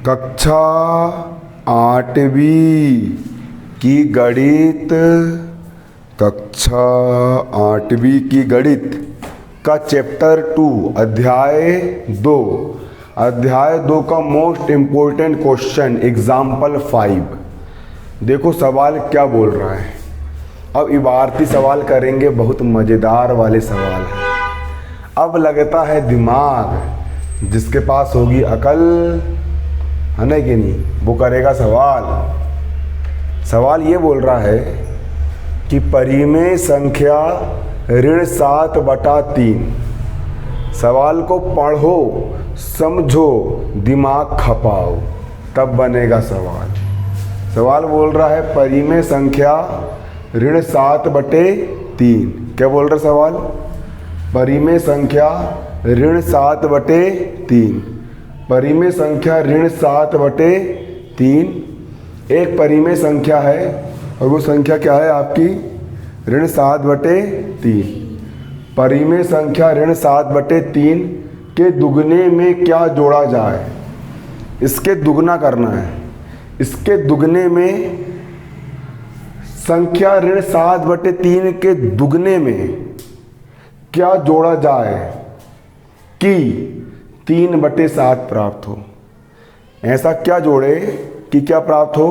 कक्षा 8वीं की गणित कक्षा 8वीं की गणित का चैप्टर 2 अध्याय 2 का मोस्ट इम्पोर्टेंट क्वेश्चन एग्जाम्पल 5। देखो सवाल क्या बोल रहा है। अब इबारती सवाल करेंगे, बहुत मज़ेदार वाले सवाल हैं। अब लगता है दिमाग, जिसके पास होगी अकल, है ना कि नहीं, वो करेगा सवाल। सवाल ये बोल रहा है कि परिमेय संख्या ऋण 7/3। सवाल को पढ़ो, समझो, दिमाग खपाओ, तब बनेगा सवाल। सवाल बोल रहा है परिमेय संख्या ऋण 7/3। क्या बोल रहा सवाल? परिमेय संख्या ऋण 7/3। परिमेय संख्या ऋण 7/3 एक परिमेय संख्या है, और वो संख्या क्या है आपकी? ऋण 7/3। परिमेय संख्या ऋण 7/3 के दुगने में क्या जोड़ा जाए? इसके दुगना करना है। इसके दुगने में संख्या ऋण 7/3 के दुगने में क्या जोड़ा जाए कि 3/7 प्राप्त हो? ऐसा क्या जोड़े कि क्या प्राप्त हो?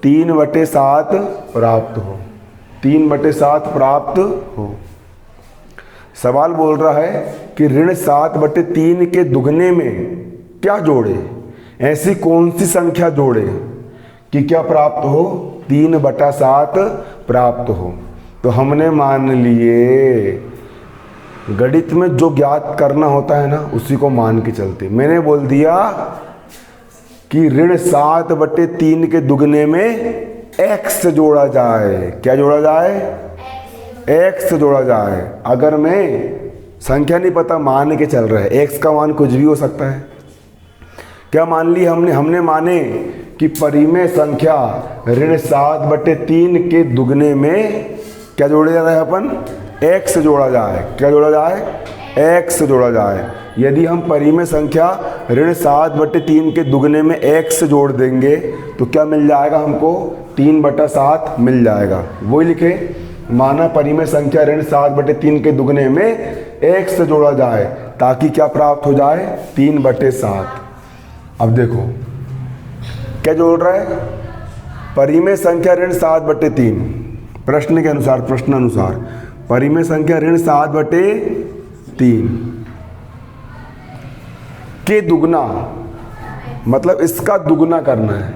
3/7 प्राप्त हो। 3/7 प्राप्त हो। सवाल बोल रहा है कि ऋण 7/3 के दुगने में क्या जोड़े? ऐसी कौन सी संख्या जोड़े कि क्या प्राप्त हो? 3/7 प्राप्त हो। तो हमने मान लिए गणित में जो ज्ञात करना होता है ना, उसी को मान के चलते। मैंने बोल दिया कि ऋण 7/3 के दुगने में x जोड़ा जाए। क्या जोड़ा जाए? x जोड़ा जाए। अगर मैं संख्या नहीं पता, मान के चल रहा है, x का मान कुछ भी हो सकता है। क्या मान ली हमने माने कि परिमेय संख्या ऋण 7/3 के दुगने में क्या जोड़े जा रहे हैं अपन? x जोड़ा जाए। क्या जोड़ा जाए? x जोड़ा जाए। यदि हम परिमेय संख्या ऋण 7/3 के दुगने में x जोड़ देंगे तो क्या मिल जाएगा हमको? 3/7 मिल जाएगा। वही लिखे, माना परिमेय संख्या ऋण 7/3 के दुगने में x जोड़ा जाए ताकि क्या प्राप्त हो जाए? 3/7। अब देखो क्या जोड़ रहा है? परिमेय संख्या ऋण 7/3। प्रश्न के अनुसार, प्रश्नानुसार परिमेय संख्या ऋण 7/3 के दुगना, मतलब इसका दुगना करना है।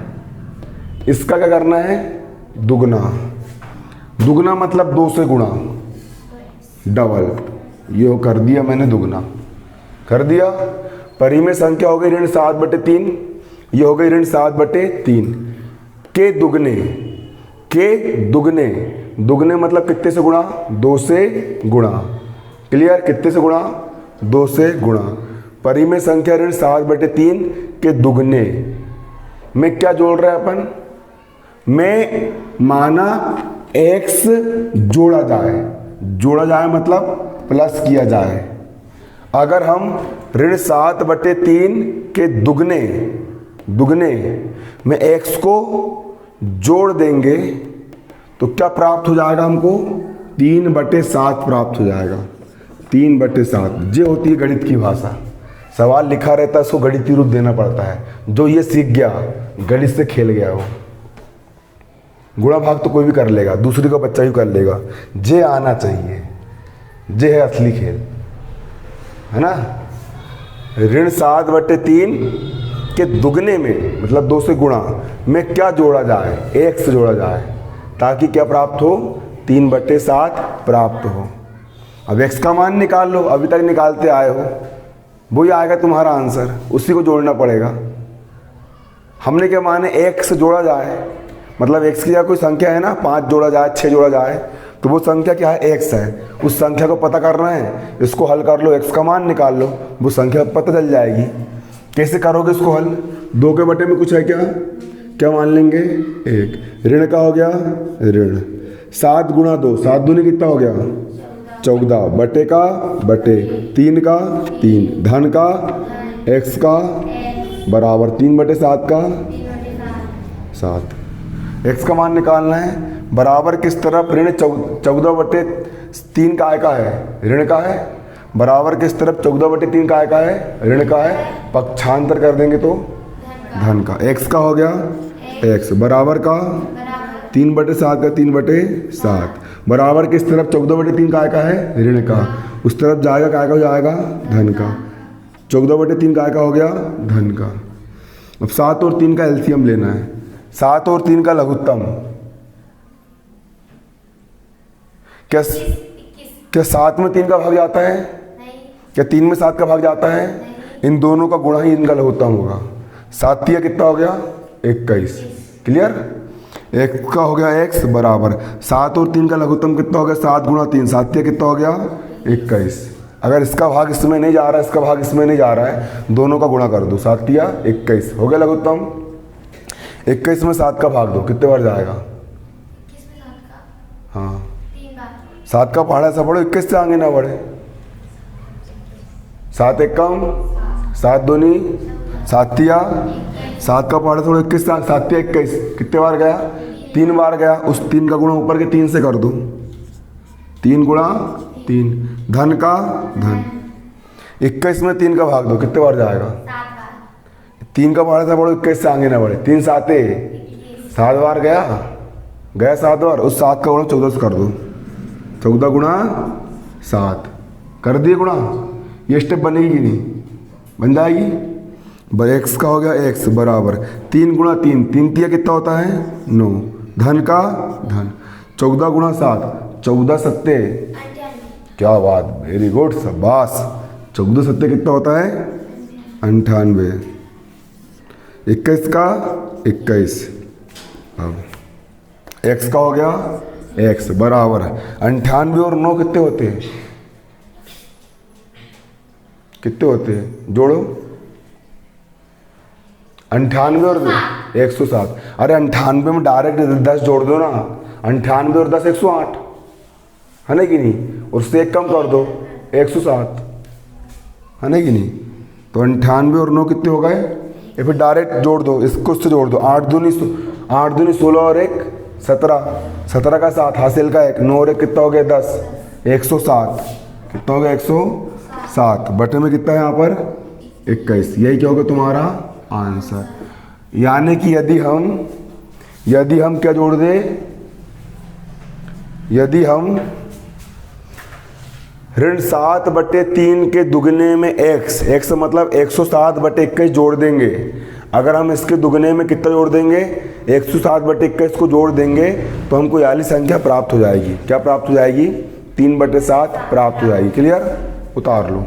इसका क्या करना है? दुगना। दुगना मतलब 2 से गुणा, डबल। ये कर दिया मैंने, दुगना कर दिया। परिमेय संख्या हो गई ऋण 7/3, ये हो गई ऋण 7/3 के दुगने। के दुगने, दुगने मतलब कितने से गुणा? 2 से गुणा। क्लियर? कितने से गुणा? 2 से गुणा। परिमेय संख्या ऋण 7/3 के दुगने में क्या जोड़ रहे हैं अपन? में माना x जोड़ा जाए। जोड़ा जाए मतलब प्लस किया जाए। अगर हम ऋण 7/3 के दुगने में x को जोड़ देंगे तो क्या प्राप्त हो जाएगा हमको? 3/7 प्राप्त हो जाएगा। 3/7 ये होती है गणित की भाषा। सवाल लिखा रहता है, उसको गणितीय रूप देना पड़ता है। जो ये सीख गया, गणित से खेल गया वो। गुणा भाग तो कोई भी कर लेगा, दूसरे का बच्चा भी कर लेगा। जे आना चाहिए, जे है असली खेल, है ना। ऋण 7/3 के दुगने में मतलब 2 से गुणा में क्या जोड़ा जाए? x जोड़ा जाए ताकि क्या प्राप्त हो? 3/7 प्राप्त हो। अब x का मान निकाल लो, अभी तक निकालते आए हो, वही आएगा तुम्हारा आंसर, उसी को जोड़ना पड़ेगा। हमने क्या माने? x जोड़ा जाए, मतलब x की जगह कोई संख्या है ना, 5 जोड़ा जाए, 6 जोड़ा जाए, तो वो संख्या क्या है? x है। उस संख्या को पता करना है, इसको हल कर लो, x का मान निकाल लो, वो संख्या पता चल जाएगी। कैसे करोगे इसको हल? 2 के बटे में कुछ है क्या? क्या मान लेंगे? 1। ऋण का हो गया ऋण 7 × 2, 7 दूनी कितना हो गया? 14। बटे का बटे 3 का 3, धन का x का बराबर 3/7 का 7। 3/7। x का मान निकालना है। बराबर किस तरफ ऋण 14/3 काय का है, ऋण का है। बराबर किस तरफ 14/3 काय का है, ऋण का है। पक्षांतर कर देंगे तो धन का। x का हो गया x बराबर का 3/7 का 3/7। बराबर किस तरफ 14/3 काय का है, ऋण का। उस तरफ जाएगा काय का हो जाएगा, धन का। 14/3 काय का हो गया, धन का। अब 7 और 3 का एलसीएम लेना है। 7 और 3 का लघुत्तम क्या 7 में 3 का भाग जाता है, नहीं। क्या 3 में 7 का भाग जाता है। नहीं। इन दोनों का गुणा ही इनका लघुत्तम होगा। 7 तिया कितना हो गया 21। क्लियर। x का हो गया x बराबर 7 और 3 का लघुत्तम कितना हो गया 7 गुणा 3। 7 तिया कितना हो गया 21। अगर इसका भाग इसमें नहीं जा रहा है, इसका भाग इसमें नहीं जा रहा है, दोनों का गुणा कर दो। 7 तिया 21 हो गया लघुत्तम। 21 में 7 का भाग दो, कितने बार जाएगा। 21 में 7 का हाँ 3 बार। 7 का पहाड़ा ऐसा पढ़ो 21 से आगे ना बढ़े। 7 एक कम 7 दूनी 7 तिया 7 का पहाड़ा थोड़ा 21 से 7 तिया 21 कितने बार गया 3 बार गया। उस 3 का गुणा ऊपर के 3 से कर दो। 3 गुणा 3 धन का धन। 21 में 3 का भाग दो, कितने बार जाएगा 7 बार। 3 का पहाड़ा था बढ़ो 21 से आगे ना बढ़े। 3 7 7 बार गया 7 बार। उस 7 का गुणा 14 से कर दो। 14 गुणा 7 कर दिए गुणा। ये स्टेप बनेगी कि नहीं, बन जाएगी। x का हो गया x बराबर 3 गुणा 3। 3 तिया कितना होता है 9 धन का धन। 14 गुणा 7 14 सत्ते 98। क्या बात, वेरी गुड शाबाश। 14 सत्ते कितना होता है 98। 21 का 21। अब x का हो गया x बराबर 98 और 9 कितने होते हैं, कितने होते हैं जोड़ो। 98 और 107। अरे 98 में डायरेक्ट 10 जोड़ दो ना। 98 और 10 108 है ना कि नहीं। और उससे एक कम कर दो 107 है ना कि नहीं। तो 98 और 9 कितने हो गए। या फिर डायरेक्ट जोड़ दो, इसको उससे जोड़ दो। 8 दूनी 16 और 1 17। 17 का 7 हासिल का 1 9 और 1 कितना हो गया 10 107। कितना हो गया 107 बटे में कितना है यहाँ पर 21। यही क्या होगा तुम्हारा आंसर। यानी कि यदि हम क्या जोड़ दे, यदि हम ऋण 7/3 के दुगने में x मतलब 107/21 जोड़ देंगे। अगर हम इसके दुगने में कितना जोड़ देंगे 107/21 को जोड़ देंगे तो हमको याली संख्या प्राप्त हो जाएगी। क्या प्राप्त हो जाएगी 3/7 प्राप्त हो जाएगी। क्लियर, उतार लो।